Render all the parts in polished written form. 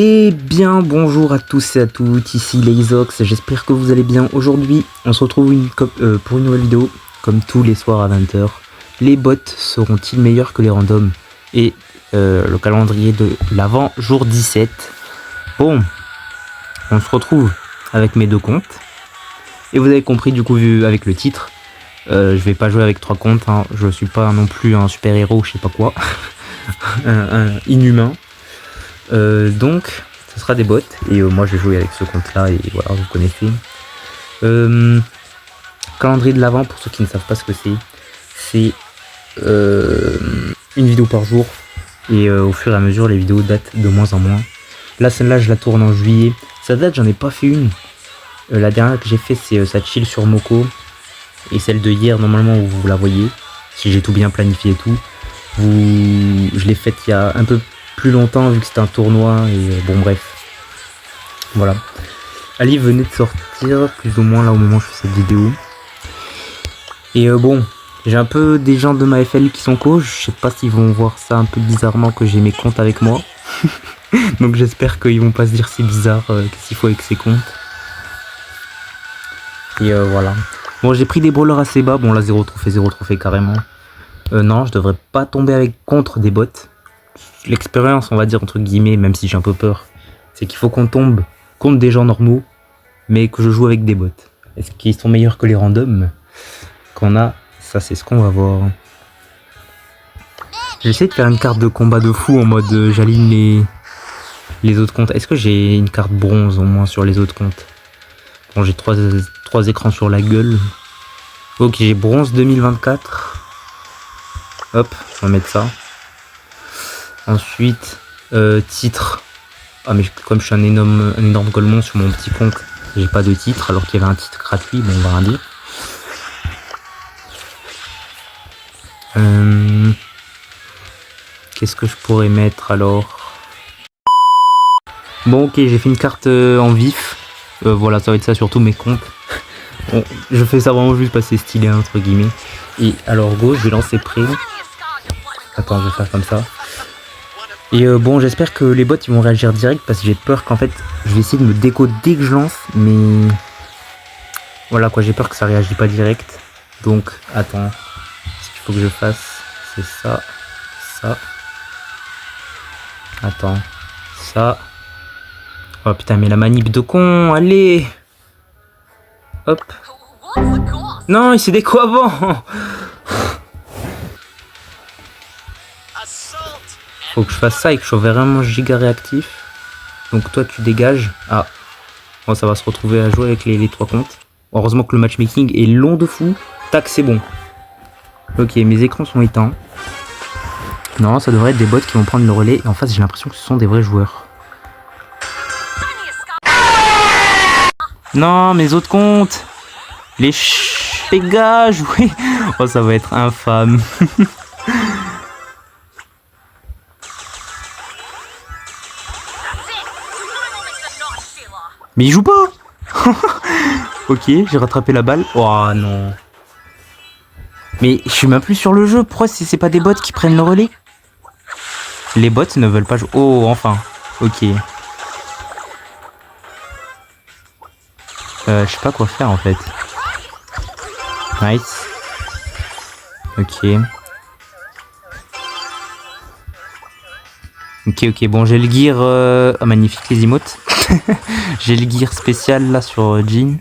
Eh bien bonjour à tous et à toutes, ici Leizox, j'espère que vous allez bien. Aujourd'hui on se retrouve pour une nouvelle vidéo, comme tous les soirs à 20 h. Les bots seront-ils meilleurs que les randoms? Et le calendrier de l'avant, jour 17. Bon, on se retrouve avec mes deux comptes. Et vous avez compris du coup, vu avec le titre, je vais pas jouer avec 3 comptes, hein. Je suis pas non plus un super héros, je sais pas quoi, un inhumain. Donc ce sera des bots et moi je vais jouer avec ce compte là et voilà, vous connaissez. Calendrier de l'avant, pour ceux qui ne savent pas ce que c'est une vidéo par jour et au fur et à mesure les vidéos datent de moins en moins. Là celle-là je la tourne en juillet, ça date, j'en ai pas fait une. La dernière que j'ai fait c'est ça chill sur Moko, et celle de hier normalement vous la voyez si j'ai tout bien planifié et tout. Je l'ai faite il y a un peu plus longtemps vu que c'était un tournoi et bon bref. Voilà. Ali venait de sortir plus ou moins là au moment où je fais cette vidéo. Et bon, j'ai un peu des gens de ma FL qui sont coach, je sais pas s'ils vont voir ça un peu bizarrement que j'ai mes comptes avec moi. Donc j'espère qu'ils vont pas se dire c'est bizarre, qu'est-ce qu'il faut avec ces comptes. Et voilà. Bon, j'ai pris des brawlers assez bas, bon là 0 trophée carrément. Non, je devrais pas tomber contre des bots. L'expérience, on va dire entre guillemets, même si j'ai un peu peur, c'est qu'il faut qu'on tombe contre des gens normaux, mais que je joue avec des bots. Est-ce qu'ils sont meilleurs que les randoms qu'on a? Ça, c'est ce qu'on va voir. J'essaie de faire une carte de combat de fou en mode j'aligne les autres comptes. Est-ce que j'ai une carte bronze au moins sur les autres comptes? Bon, j'ai 3 écrans sur la gueule. Ok, j'ai bronze 2024. Hop, on va mettre ça. Ensuite, titre. Ah mais comme je suis un énorme golemon sur mon petit compte, j'ai pas de titre alors qu'il y avait un titre gratuit, bon on va rien dire. Qu'est-ce que je pourrais mettre alors? Bon ok, j'ai fait une carte en vif. Voilà, ça va être ça sur tous mes comptes. Bon, je fais ça vraiment juste parce que c'est stylé entre guillemets. Et alors go, je vais lancer prêt. Attends, je vais faire comme ça. Et bon, j'espère que les bots ils vont réagir direct parce que j'ai peur qu'en fait je vais essayer de me déco dès que je lance, mais voilà quoi, j'ai peur que ça réagit pas direct. Donc attends, ce qu'il faut que je fasse, c'est ça, ça. Attends, ça. Oh putain, mais la manip de con, allez. Hop. Non, il s'est déco avant. Faut que je fasse ça et que je sois vraiment giga réactif. Donc toi tu dégages. Ah, bon, ça va se retrouver à jouer avec les 3 comptes. Heureusement que le matchmaking est long de fou. Tac, c'est bon. Ok, mes écrans sont éteints. Non, ça devrait être des bots qui vont prendre le relais. Et en face, j'ai l'impression que ce sont des vrais joueurs. Non, mes autres comptes. Les dégages, oui. Oh, ça va être infâme. Mais il joue pas. Ok, j'ai rattrapé la balle. Oh non. Mais je suis même plus sur le jeu. Pourquoi c'est pas des bots qui prennent le relais? Les bots ne veulent pas jouer. Oh, enfin. Ok. Je sais pas quoi faire en fait. Nice. Ok. Ok, bon, j'ai le gear... Oh, magnifique les emotes. J'ai le gear spécial là sur Jean.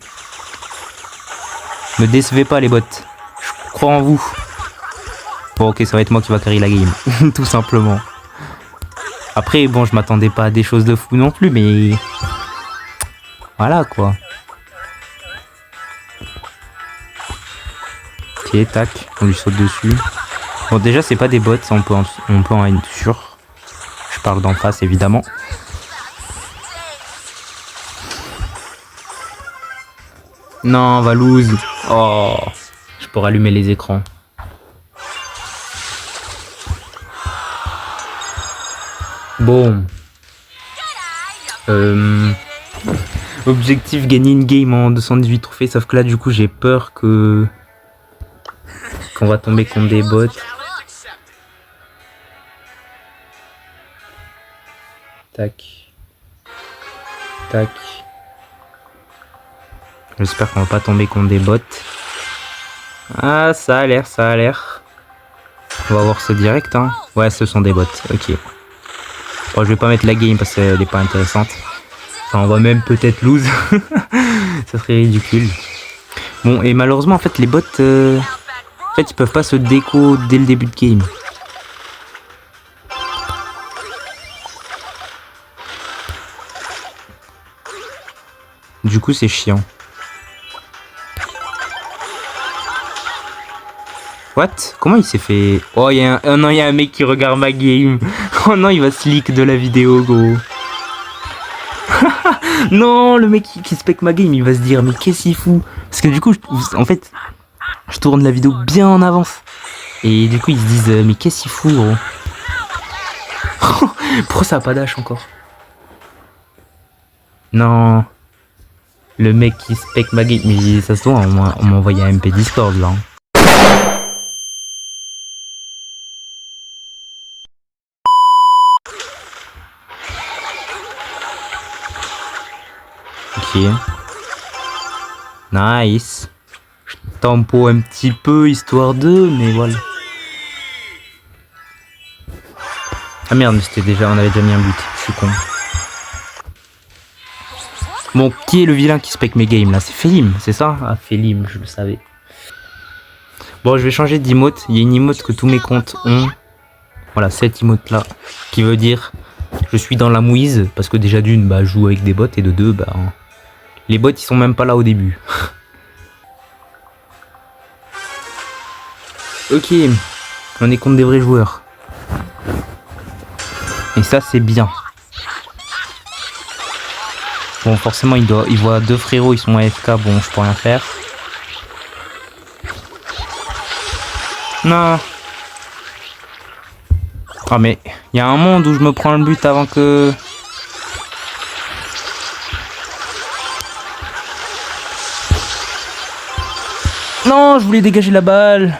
Me décevez pas les bots. Je crois en vous. Bon ok, ça va être moi qui va carry la game. Tout simplement. Après, bon, je m'attendais pas à des choses de fou non plus, mais... Voilà quoi. Ok, tac, on lui saute dessus. Bon, déjà, c'est pas des bots, ça, on peut en être sûr. Je parle d'en face, évidemment. Non, Valouz. Oh, je pourrais allumer les écrans. Bon. Objectif, gagner une game en 218 trophées. Sauf que là, du coup, j'ai peur qu'on va tomber contre des bots. Tac. tac. J'espère qu'on va pas tomber contre des bots. Ah, ça a l'air, ça a l'air. On va voir ce direct, hein. Ouais, ce sont des bots, ok. Bon, je vais pas mettre la game parce qu'elle est pas intéressante. Enfin, on va même peut-être lose. Ça serait ridicule. Bon, et malheureusement, en fait, les bots... En fait, ils peuvent pas se déco dès le début de game. Du coup, c'est chiant. What? Comment il s'est fait... Oh, oh non, il y a un mec qui regarde ma game. Oh non, il va se leak de la vidéo, gros. Non, le mec qui spec ma game, il va se dire, mais qu'est-ce qu'il fout? Parce que du coup, en fait, je tourne la vidéo bien en avance. Et du coup, ils se disent, mais qu'est-ce qu'il fout, gros? Pourquoi ça a pas d'âge encore? Non. Le mec qui spec ma game, mais ça se voit, on m'a envoyé un MP Discord, là. Ok. Nice. Je tempo un petit peu, histoire de, mais voilà. Ah merde, mais c'était déjà, on avait déjà mis un but. Je suis con. Bon, qui est le vilain qui spec mes games là? C'est Félim, c'est ça? Ah, Félim, je le savais. Bon, je vais changer d'emote. Il y a une emote que tous mes comptes ont. Voilà, cette emote là. Qui veut dire je suis dans la mouise. Parce que déjà d'une, bah, je joue avec des bots. Et de deux, bah, les bots ils sont même pas là au début. Ok, on est contre des vrais joueurs. Et ça, c'est bien. Bon, forcément, il voit deux frérots, ils sont AFK. Bon, je peux rien faire. Non. Ah, mais il y a un monde où je me prends le but avant que... Non, je voulais dégager la balle.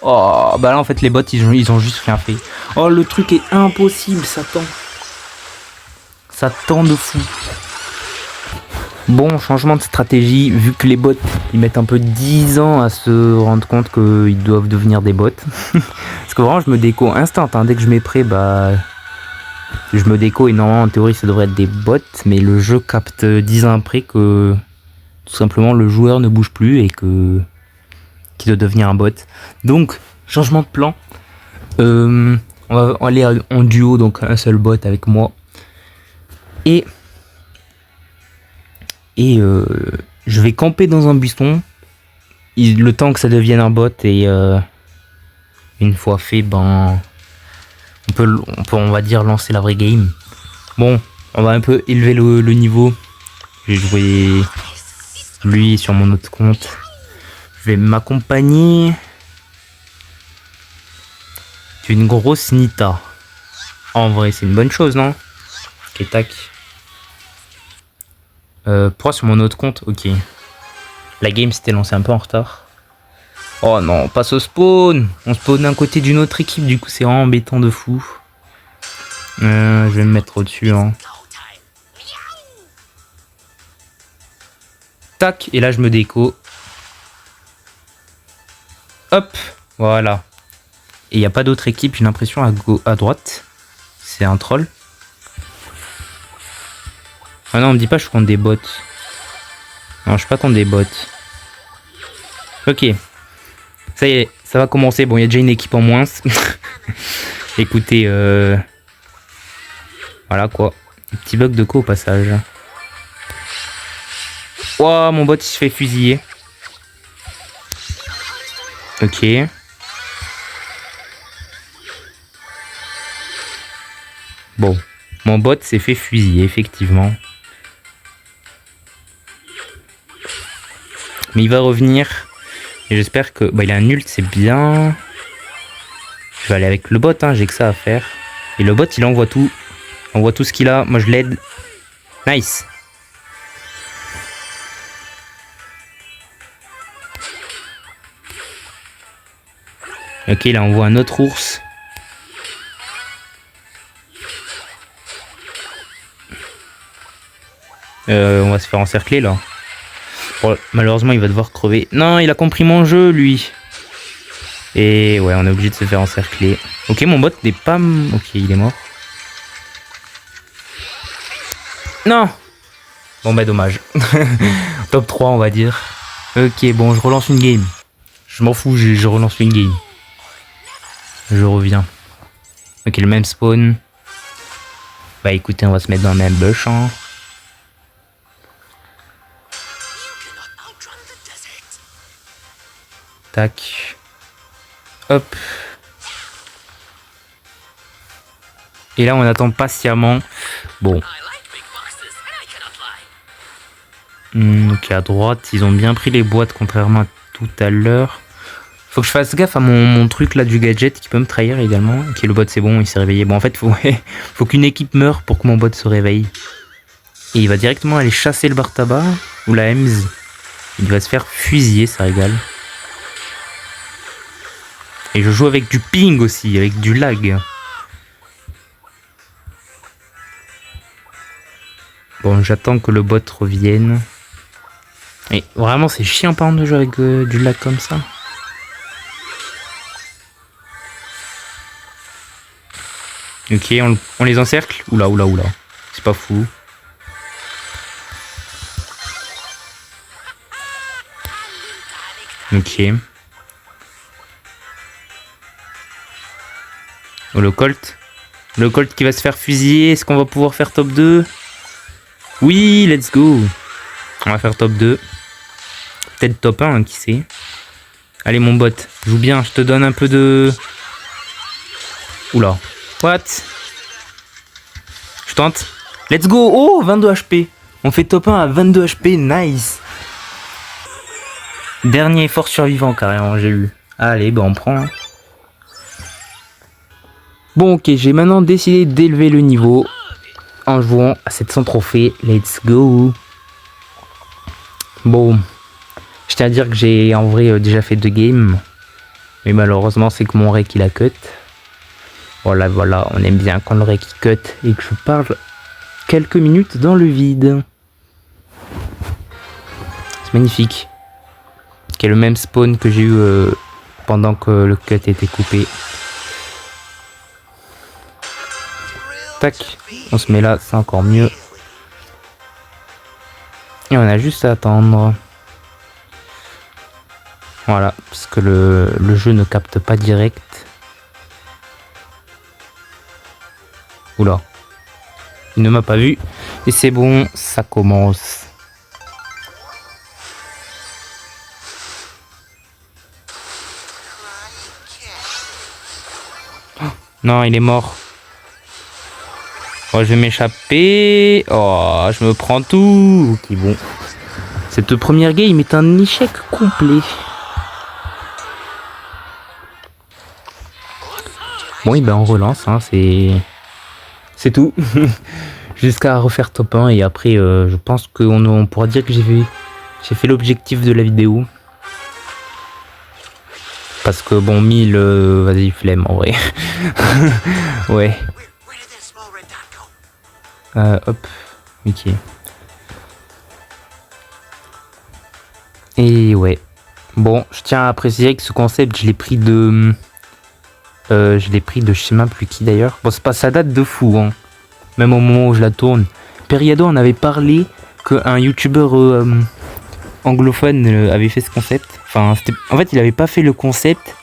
Oh, bah là, en fait, les bots, ils ont juste rien fait. Oh, le truc est impossible, ça tend. Ça tend de fou. Bon, changement de stratégie, vu que les bots, ils mettent un peu 10 ans à se rendre compte qu'ils doivent devenir des bots. Parce que vraiment, je me déco instant, hein. Dès que je mets prêt, bah... Je me déco et normalement, en théorie, ça devrait être des bots. Mais le jeu capte 10 ans après que... Tout simplement, le joueur ne bouge plus et que... Qu'il doit devenir un bot. Donc, changement de plan. On va aller en duo, donc un seul bot avec moi. Et je vais camper dans un buisson. Le temps que ça devienne un bot et une fois fait, ben on va dire lancer la vraie game. Bon, on va un peu élever le niveau. Je vais jouer lui sur mon autre compte. Je vais m'accompagner d'une grosse Nita. En vrai, c'est une bonne chose, non? Ok, tac. Pourquoi sur mon autre compte? Ok. La game s'était lancée un peu en retard. Oh non, passe au spawn. On spawn d'un côté d'une autre équipe, du coup c'est vraiment embêtant de fou. Je vais me mettre au-dessus. Hein. Tac, et là je me déco. Hop, voilà. Et il n'y a pas d'autre équipe, j'ai l'impression, à droite. C'est un troll. Ah non, on me dit pas je suis contre des bots. Non, je suis pas contre des bots. Ok. Ça y est, ça va commencer. Bon, il y a déjà une équipe en moins. Écoutez, voilà quoi. Un petit bug de quoi au passage. Ouah, mon bot il se fait fusiller. Ok. Bon, mon bot s'est fait fusiller, effectivement. Mais il va revenir. Et j'espère que... Bah, il a un ult, c'est bien. Je vais aller avec le bot, hein, j'ai que ça à faire. Et le bot, il envoie tout. On voit tout ce qu'il a. Moi, je l'aide. Nice. Ok, là, on voit un autre ours. On va se faire encercler là. Bon, malheureusement, il va devoir crever. Non, il a compris mon jeu, lui. Et ouais, on est obligé de se faire encercler. Ok, mon bot n'est pas... Ok, il est mort. Non. Bon bah dommage. Top 3 on va dire. Ok, bon, je relance une game. Je m'en fous, je relance une game. Je reviens. Ok, le même spawn. Bah écoutez, on va se mettre dans le même bush, hein. Tac. Hop. Et là, on attend patiemment. Bon. Ok, à droite, ils ont bien pris les boîtes, contrairement à tout à l'heure. Faut que je fasse gaffe à mon truc là du gadget qui peut me trahir également. Ok, le bot c'est bon, il s'est réveillé. Bon, en fait, faut qu'une équipe meure pour que mon bot se réveille. Et il va directement aller chasser le bar tabac ou la Ems. Il va se faire fusiller, ça régale. Et je joue avec du ping aussi, avec du lag. Bon, j'attends que le bot revienne. Et vraiment, c'est chiant par exemple de jouer avec du lag comme ça. Ok, on les encercle. Oula, oula, oula. C'est pas fou. Ok. Oh, le Colt. Le Colt qui va se faire fusiller. Est-ce qu'on va pouvoir faire top 2? Oui, let's go. On va faire top 2. Peut-être top 1, hein, qui sait. Allez, mon bot. Joue bien, je te donne un peu de... Oula. What? Je tente. Let's go. Oh, 22 HP. On fait top 1 à 22 HP. Nice. Dernier effort survivant, carrément, j'ai eu. Allez, bah on prend. Bon, ok, j'ai maintenant décidé d'élever le niveau en jouant à 700 trophées. Let's go. Bon, je tiens à dire que j'ai en vrai déjà fait 2 games. Mais malheureusement, c'est que mon rec il a cut. Voilà, voilà, on aime bien quand le rec il cut et que je parle quelques minutes dans le vide. C'est magnifique. Qui est le même spawn que j'ai eu pendant que le cut était coupé. Tac, on se met là, c'est encore mieux. Et on a juste à attendre. Voilà, parce que le jeu ne capte pas direct. Oula. Il ne m'a pas vu. Et c'est bon, ça commence. Oh, non, il est mort. Oh, je vais m'échapper. Oh, je me prends tout. Ok, bon. Cette première game est un échec complet. Bon, et ben on relance, hein, c'est tout. Jusqu'à refaire top 1 et après, je pense qu'on pourra dire que j'ai fait l'objectif de la vidéo. Parce que bon, 1000, vas-y, flemme en vrai. Ouais. Hop, ok. Et ouais. Bon, je tiens à préciser que ce concept, je l'ai pris de je sais même plus qui d'ailleurs. Bon, c'est pas, ça date de fou, hein. Même au moment où je la tourne. Periado en avait parlé qu'un youtubeur anglophone avait fait ce concept. Enfin, en fait, il avait pas fait le concept,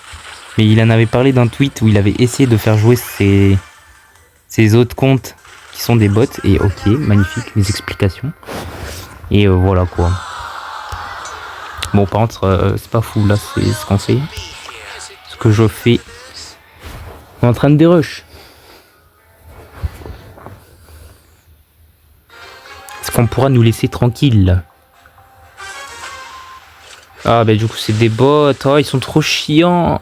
mais il en avait parlé d'un tweet où il avait essayé de faire jouer ses autres comptes qui sont des bots. Et ok, magnifique les explications. Et voilà quoi. Bon, par contre, c'est pas fou là, c'est ce qu'on fait. Ce que je fais. On est en train de dérush. Est-ce qu'on pourra nous laisser tranquille? Ah bah du coup c'est des bots. Oh, ils sont trop chiants.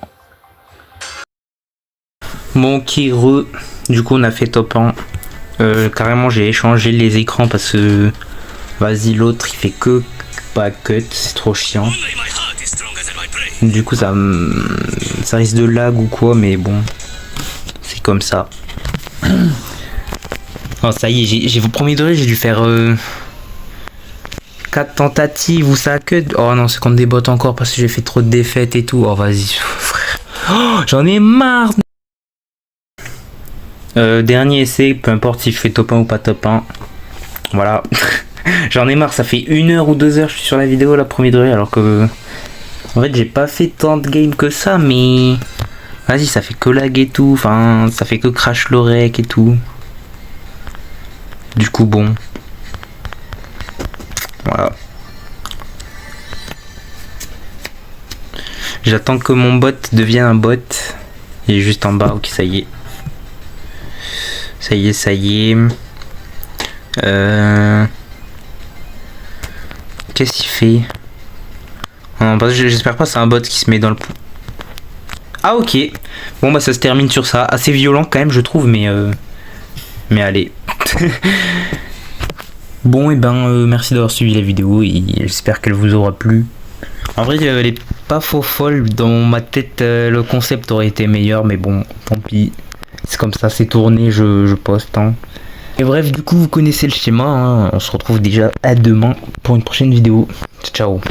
Bon, ok, du coup on a fait top 1. Carrément j'ai échangé les écrans parce que vas-y, l'autre il fait que pas cut, c'est trop chiant. Du coup ça risque de lag ou quoi, mais bon, c'est comme ça. Oh, ça y est, j'ai vos premiers degrés, j'ai dû faire 4 tentatives ou ça que... Oh non, c'est contre des bots encore parce que j'ai fait trop de défaites et tout. Oh vas-y, frère. Oh, j'en ai marre. Dernier essai, peu importe si je fais top 1 ou pas top 1. Voilà. J'en ai marre, ça fait 1 heure ou 2 heures je suis sur la vidéo là, premier degré, alors que... En fait, j'ai pas fait tant de games que ça, mais... Vas-y, ça fait que lag et tout, enfin, ça fait que crash le rec et tout. Du coup, bon. Voilà. J'attends que mon bot devienne un bot. Il est juste en bas, ok, ça y est. Ça y est, ça y est. Qu'est-ce qu'il fait? Non, j'espère pas c'est un bot qui se met dans le... Ah ok. Bon bah ça se termine sur ça. Assez violent quand même je trouve, mais allez. Bon et merci d'avoir suivi la vidéo et j'espère qu'elle vous aura plu. En vrai elle est pas faux folle, dans ma tête le concept aurait été meilleur, mais bon tant pis. C'est comme ça, c'est tourné, je poste hein. Et bref, du coup vous connaissez le schéma hein. On se retrouve déjà à demain pour une prochaine vidéo. Ciao.